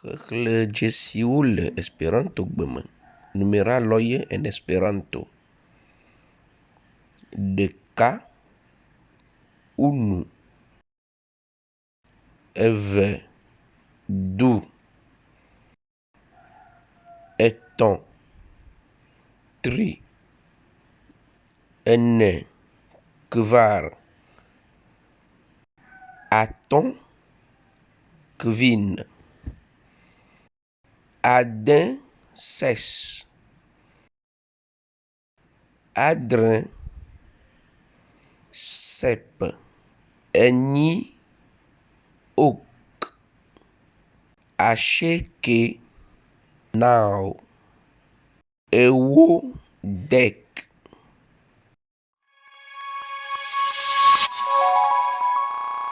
Xexle dzesiwo le Esperanto gbeme. Numeraloj en Esperanto. Ɖeka, unu, eve, du, etɔ̃, tri, ene, kvar, atɔ̃, kvin, ade, ses, adre, sep, enyi, ok, asieke, naw, ewo, dek.